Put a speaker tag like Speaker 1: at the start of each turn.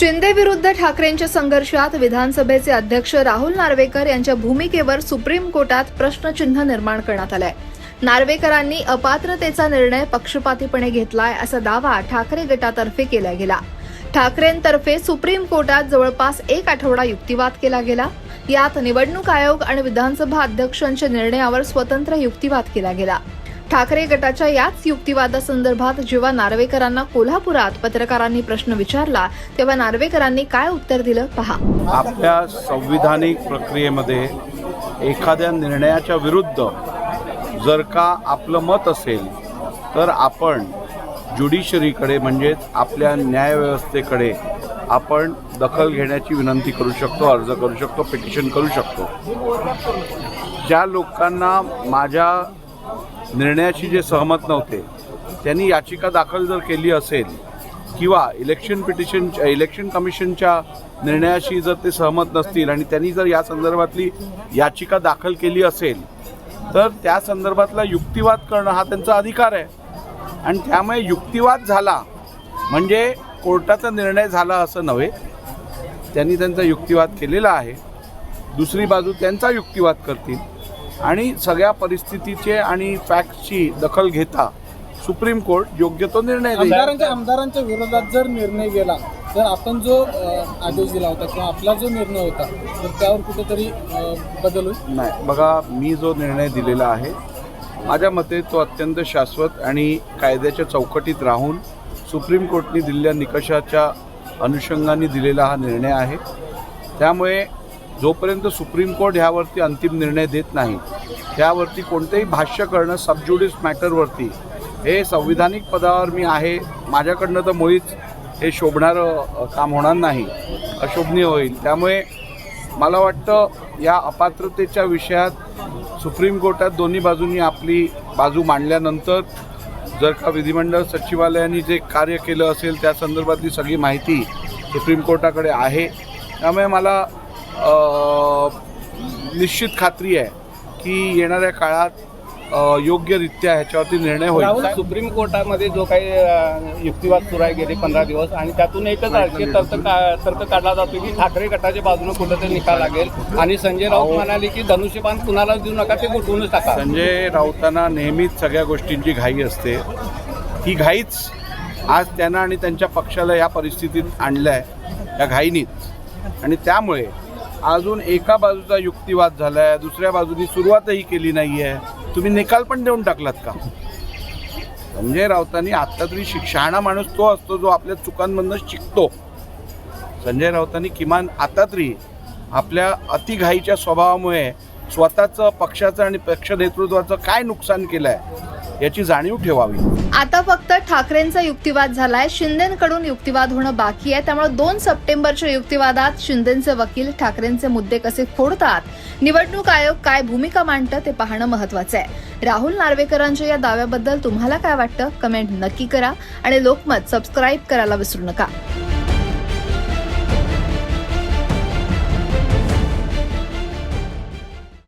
Speaker 1: शिंदे विरुद्ध ठाकरेंच्या संघर्षात विधानसभेचे अध्यक्ष राहुल नार्वेकर यांच्या भूमिकेवर सुप्रीम कोर्टात प्रश्नचिन्ह निर्माण करण्यात आलंय। नार्वेकरांनी अपात्रतेचा निर्णय पक्षपातीपणे घेतलाय असा दावा ठाकरे गटातर्फे केला गेला। ठाकरेंतर्फे सुप्रीम कोर्टात जवळपास 1 आठवडा युक्तिवाद केला गेला। यात निवडणूक आयोग आणि विधानसभा अध्यक्षांच्या निर्णयावर स्वतंत्र युक्तिवाद केला गेला। ठाकरे गटाच्या याच युक्तिवादासंदर्भात जेव्हा नार्वेकरांना कोल्हापुरात पत्रकारांनी प्रश्न विचारला तेव्हा नार्वेकरांनी काय उत्तर दिलं पहा।
Speaker 2: आपल्या संविधानिक प्रक्रियेमध्ये एखाद्या निर्णयाच्या विरुद्ध जर का आपलं मत असेल तर आपण ज्युडिशरीकडे म्हणजेच आपल्या न्यायव्यवस्थेकडे आपण दखल घेण्याची विनंती करू शकतो, अर्ज करू शकतो, पिटिशन करू शकतो। ज्या लोकांना माझ्या निर्णयाशी जे सहमत नव्हते त्यांनी याचिका दाखल जर केली असेल किंवा इलेक्शन कमिशनच्या निर्णयाशी जर ते सहमत नसतील आणि त्यांनी जर या संदर्भातली याचिका दाखल केली असेल तर त्या संदर्भातला युक्तिवाद करणं हा त्यांचा अधिकार आहे। आणि त्यामुळे युक्तिवाद झाला म्हणजे कोर्टाचा निर्णय झाला असं नव्हे। त्यांनी त्यांचा युक्तिवाद केलेला आहे, दुसरी बाजू त्यांचा युक्तिवाद करतील आणि सगळ्या परिस्थितीचे आणि फॅक्टची दखल घेता सुप्रीम कोर्ट योग्य तो निर्णय देईल।
Speaker 3: आमदारांच्या विरोधात जर निर्णय गेला तर आपण जो आदेश दिला होता किंवा आपला जो निर्णय होता तर त्यावर कुठेतरी बदल होईल? नाही,
Speaker 2: बघा, मी जो निर्णय दिलेला आहे माझ्या मते तो अत्यंत शाश्वत आणि कायद्याच्या चौकटीत राहून सुप्रीम कोर्टने दिलेल्या निकषाच्या अनुषंगाने दिलेला हा निर्णय आहे। त्यामुळे जोपर्यंत सुप्रीम कोर्ट ह्यावरती अंतिम निर्णय देत नाही त्यावरती कोणतेही भाष्य करणं सबज्युडिस मॅटरवरती हे संविधानिक पदावर मी आहे, माझ्याकडनं तर मुळीच हे शोभणारं काम होणार नाही, अशोभनीय होईल। त्यामुळे मला वाटतं या अपात्रतेच्या विषयात सुप्रीम कोर्टात दोन्ही बाजूंनी आपली बाजू मांडल्यानंतर जर का विधिमंडळ सचिवालयाने जे कार्य केलं असेल त्या संदर्भातली सगळी माहिती सुप्रीम कोर्टाकडे आहे। त्यामुळे मला निश्चित खात्री आहे की येणाऱ्या काळात योग्यरित्या ह्याच्यावरती निर्णय होईल।
Speaker 3: सुप्रीम कोर्टामध्ये जो काही युक्तिवाद सुरू आहे गेले 15 दिवस आणि त्यातून एकच तर्क काढला जातो की ठाकरे गटाच्या बाजूने कुठेतरी निकाल लागेल आणि संजय राऊत म्हणाले की धनुष्यबाण कुणाला देऊ नका, ते गुंतवूनच टाका।
Speaker 2: संजय राऊतांना नेहमीच सगळ्या गोष्टींची घाई असते, ही घाईच आज त्यांना आणि त्यांच्या पक्षाला या परिस्थितीत आणलं आहे, या घाईनीच। आणि त्यामुळे अजून एका बाजूचा युक्तिवाद झाला आहे, दुसऱ्या बाजूनी सुरुवातही केली नाही आहे, तुम्ही निकाल पण देऊन टाकलात का? संजय राऊतांनी आत्ता तरी शहाणा माणूस तो असतो जो आपल्या चुकांमधनं शिकतो। संजय राऊतांनी किमान आता तरी आपल्या अतिघाईच्या स्वभावामुळे स्वतःचं, पक्षाचं आणि पक्ष नेतृत्वाचं काय नुकसान केलं आहे याची जाणीव ठेवावी।
Speaker 1: आता फक्त ठाकरेंचा युक्तिवाद झालाय, शिंदेंकडून युक्तिवाद होणं बाकी आहे। त्यामुळे 2 सप्टेंबरच्या युक्तिवादात शिंदेंचे वकील ठाकरेंचे मुद्दे कसे फोडतात, निवडणूक आयोग काय भूमिका मांडतं ते पाहणं महत्त्वाचं आहे। राहुल नार्वेकरांच्या या दाव्याबद्दल तुम्हाला काय वाटतं? कमेंट नक्की करा आणि लोकमत सबस्क्राईब करायला विसरू नका।